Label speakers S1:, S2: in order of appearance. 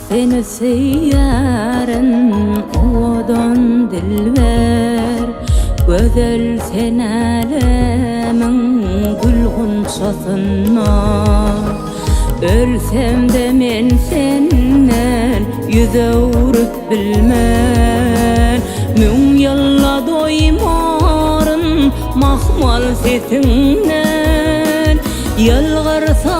S1: seni seyyarın odan dilber Gözel sen alemin gülgün çatınma Ölsem de men senden yüze vurup bilmen Mün yalla doymarın mahmal sesinden Yalgarsa